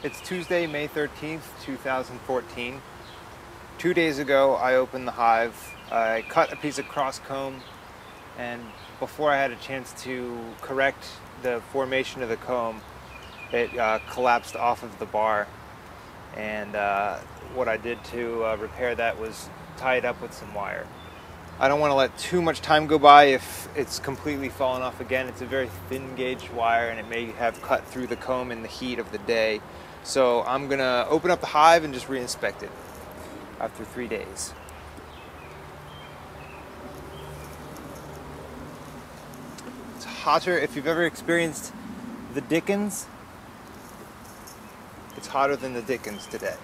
It's Tuesday, May 13th, 2014. 2 days ago, I opened the hive. I cut a piece of cross comb, and before I had a chance to correct the formation of the comb, it collapsed off of the bar. And what I did to repair that was tie it up with some wire. I don't want to let too much time go by if it's completely fallen off again. It's a very thin gauge wire and it may have cut through the comb in the heat of the day. So I'm gonna open up the hive and just re-inspect it after 3 days. It's hotter. If you've ever experienced the Dickens, it's hotter than the Dickens today.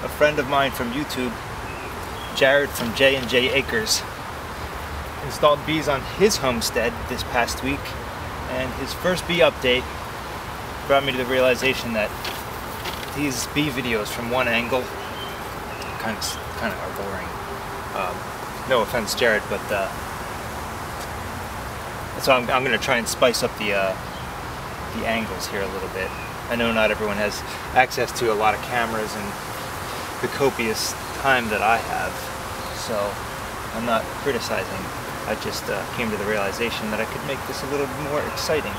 A friend of mine from YouTube, Jared from J&J Acres, installed bees on his homestead this past week, and his first bee update brought me to the realization that these bee videos from one angle kind of are boring. No offense, Jared, but so I'm going to try and spice up the angles here a little bit. I know not everyone has access to a lot of cameras and the copious time that I have, so I'm not criticizing. I just came to the realization that I could make this a little more exciting.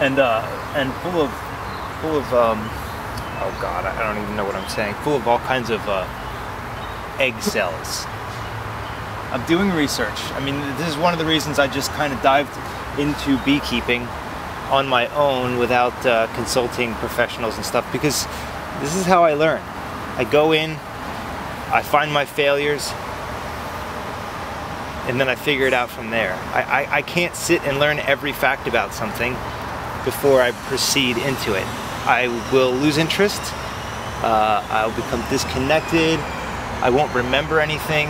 And full of oh god, I don't even know what I'm saying. Full of all kinds of egg cells. I'm doing research. I mean, this is one of the reasons I just kind of dived into beekeeping on my own without consulting professionals and stuff, because this is how I learn. I go in, I find my failures, and then I figure it out from there. I can't sit and learn every fact about something before I proceed into it. I will lose interest, I'll become disconnected, I won't remember anything.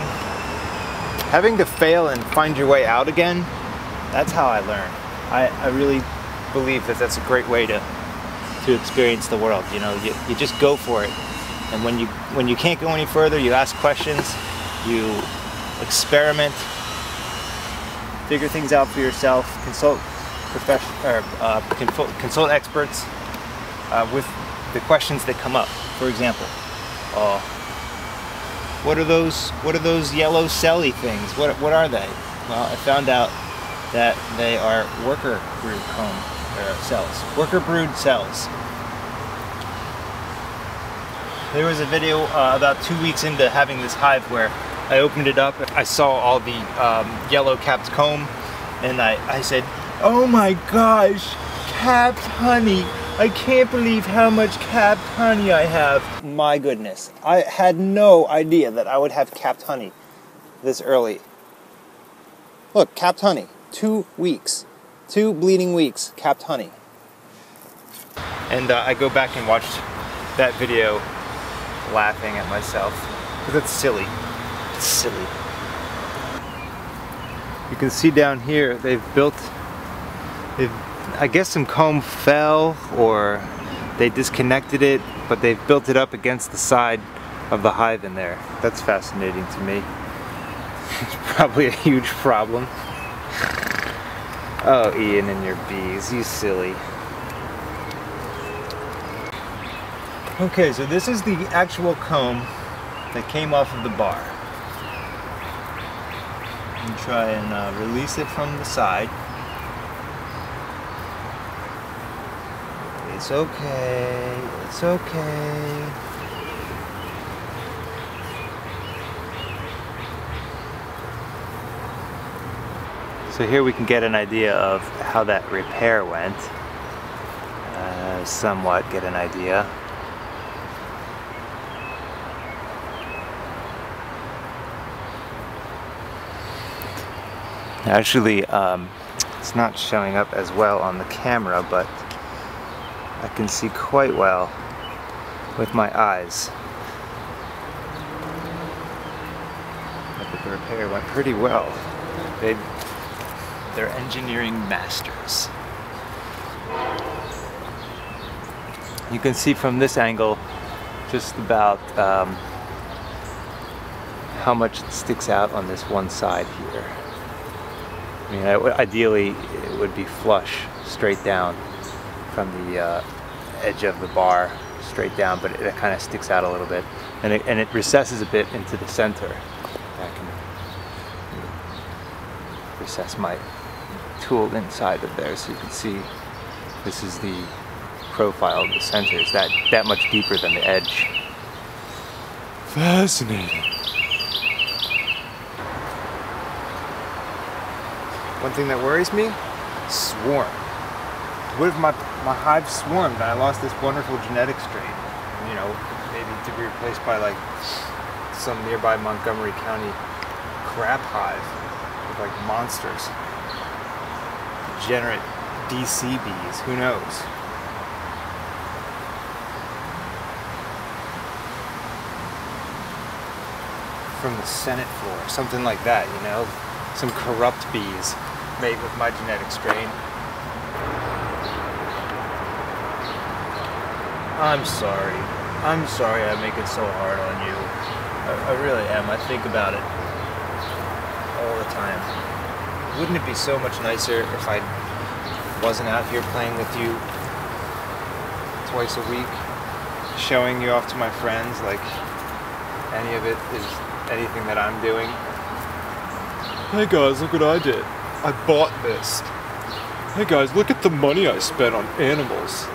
Having to fail and find your way out again, that's how I learn. I really believe that that's a great way to experience the world. You know, you just go for it. And when you can't go any further, you ask questions, you experiment, figure things out for yourself, consult consult experts with the questions that come up. For example, what are those yellow celly things? What are they? Well, I found out that they are worker brood comb cells. Worker brood cells. There was a video about 2 weeks into having this hive where I opened it up. I saw all the yellow capped comb, and I said, "Oh my gosh, capped honey! I can't believe how much capped honey I have." My goodness, I had no idea that I would have capped honey this early. Look, capped honey, 2 weeks, 2 bleeding weeks, capped honey. And I go back and watched that video laughing at myself, because it's silly. It's silly. You can see down here, I guess some comb fell, or they disconnected it, but they've built it up against the side of the hive in there. That's fascinating to me. It's probably a huge problem. Oh, Ian and your bees, you silly. Okay, so this is the actual comb that came off of the bar. And try and release it from the side. It's okay, it's okay. So here we can get an idea of how that repair went. Somewhat get an idea. Actually, it's not showing up as well on the camera, but I can see quite well with my eyes. I think the repair went pretty well. They're engineering masters. You can see from this angle just about how much it sticks out on this one side here. I mean, ideally it would be flush, straight down from the edge of the bar, straight down, but it kind of sticks out a little bit, and it recesses a bit into the center. I can recess my tool inside of there so you can see this is the profile of the center. It's that much deeper than the edge. Fascinating. One thing that worries me, swarm. What if my hive swarmed and I lost this wonderful genetic strain? You know, maybe to be replaced by like some nearby Montgomery County crab hive with like monsters. Degenerate DC bees, who knows? From the Senate floor, something like that, you know? Some corrupt bees made with my genetic strain. I'm sorry. I'm sorry I make it so hard on you. I really am. I think about it all the time. Wouldn't it be so much nicer if I wasn't out here playing with you twice a week, showing you off to my friends like any of it is anything that I'm doing? Hey guys, look what I did. I bought this. Hey guys, look at the money I spent on animals.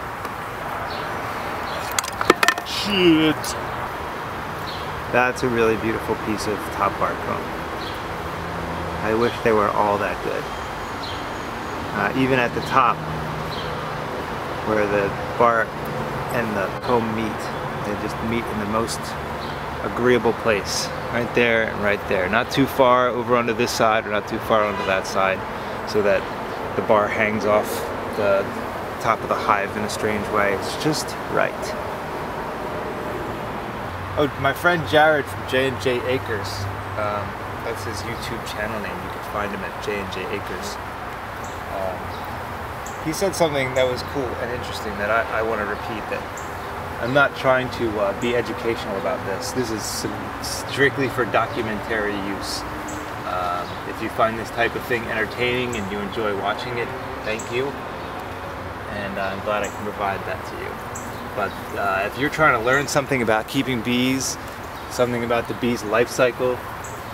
Shit. That's a really beautiful piece of top bar comb. I wish they were all that good. Even at the top, where the bark and the comb meet, they just meet in the most agreeable place. Right there and right there. Not too far over onto this side or not too far onto that side, so that the bar hangs off the top of the hive in a strange way. It's just right. Oh, my friend Jared from J&J Acres, that's his YouTube channel name. You can find him at J&J Acres. He said something that was cool and interesting that I want to repeat, that I'm not trying to be educational about this. This is strictly for documentary use. If you find this type of thing entertaining and you enjoy watching it, thank you. And I'm glad I can provide that to you. But if you're trying to learn something about keeping bees, something about the bee's life cycle,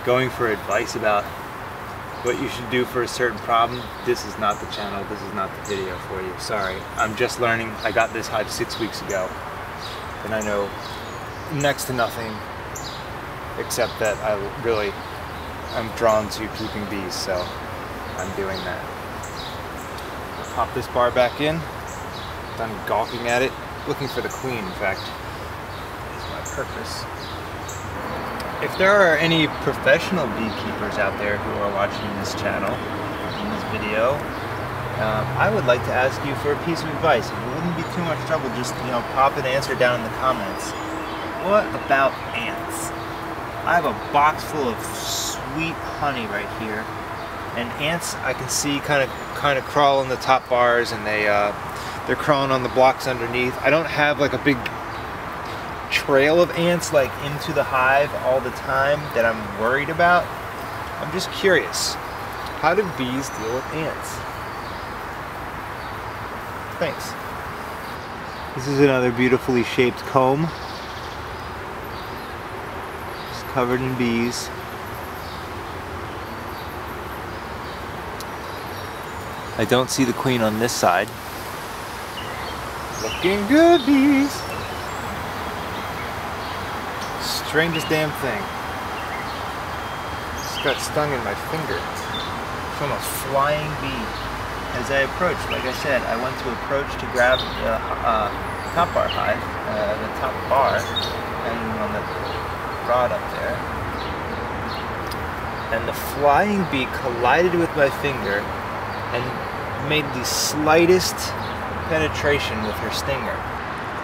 going for advice about what you should do for a certain problem, this is not the channel, this is not the video for you. Sorry, I'm just learning. I got this hive 6 weeks ago, and I know next to nothing except that I'm drawn to keeping bees, so I'm doing that. I'll pop this bar back in. Done gawking at it, looking for the queen, in fact, is my purpose. If there are any professional beekeepers out there who are watching this channel, in this video, I would like to ask you for a piece of advice. If it wouldn't be too much trouble, just, you know, pop an answer down in the comments. What about ants? I have a box full of sweet honey right here, and ants I can see kind of crawl on the top bars, and they're crawling on the blocks underneath. I don't have like a big trail of ants like into the hive all the time that I'm worried about. I'm just curious, how do bees deal with ants? Thanks. This is another beautifully shaped comb. It's covered in bees. I don't see the queen on this side. Looking good, bees. Strangest damn thing. Just got stung in my finger from a flying bee. As I approached, like I said, I went to approach to grab the top bar hive, the top bar, hanging on the rod up there. And the flying bee collided with my finger and made the slightest penetration with her stinger.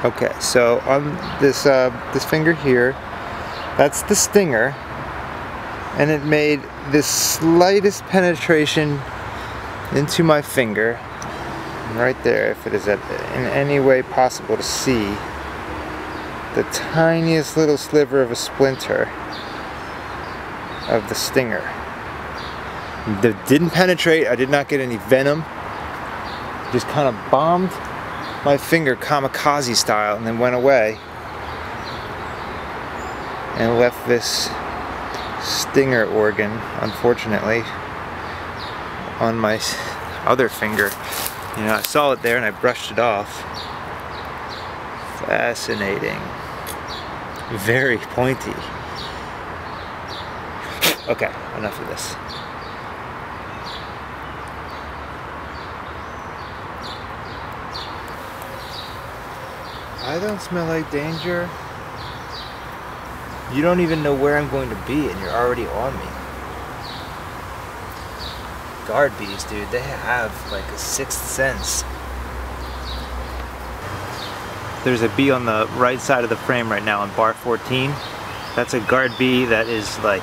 Okay, so on this this finger here, that's the stinger, and it made the slightest penetration into my finger, right there, if it is in any way possible to see, the tiniest little sliver of a splinter of the stinger. That didn't penetrate. I did not get any venom. Just kind of bombed my finger kamikaze style and then went away and left this stinger organ, unfortunately, on my other finger. You know, I saw it there and I brushed it off. Fascinating. Very pointy. Okay, enough of this. I don't smell like danger. You don't even know where I'm going to be and you're already on me. Guard bees, dude, they have like a sixth sense. There's a bee on the right side of the frame right now on bar 14. That's a guard bee that is like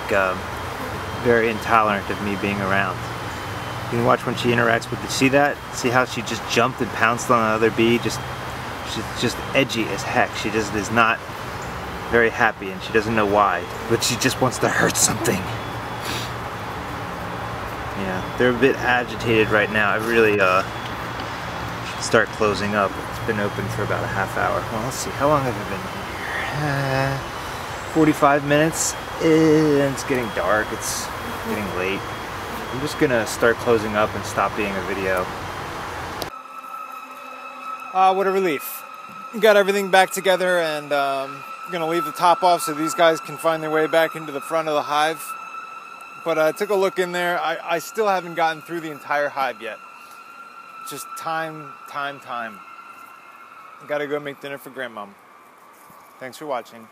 very intolerant of me being around. You can watch when she interacts with it. See that? See how she just jumped and pounced on another bee? She's just edgy as heck. She just is not very happy and she doesn't know why, but she just wants to hurt something. Yeah, they're a bit agitated right now. I really should start closing up. It's been open for about a half hour. Well, let's see, how long have I been here? 45 minutes, and it's getting dark, it's getting late. I'm just gonna start closing up and stop being a video. What a relief. Got everything back together and gonna leave the top off so these guys can find their way back into the front of the hive. But I took a look in there. I still haven't gotten through the entire hive yet. Just time. I gotta go make dinner for Grandmom. Thanks for watching.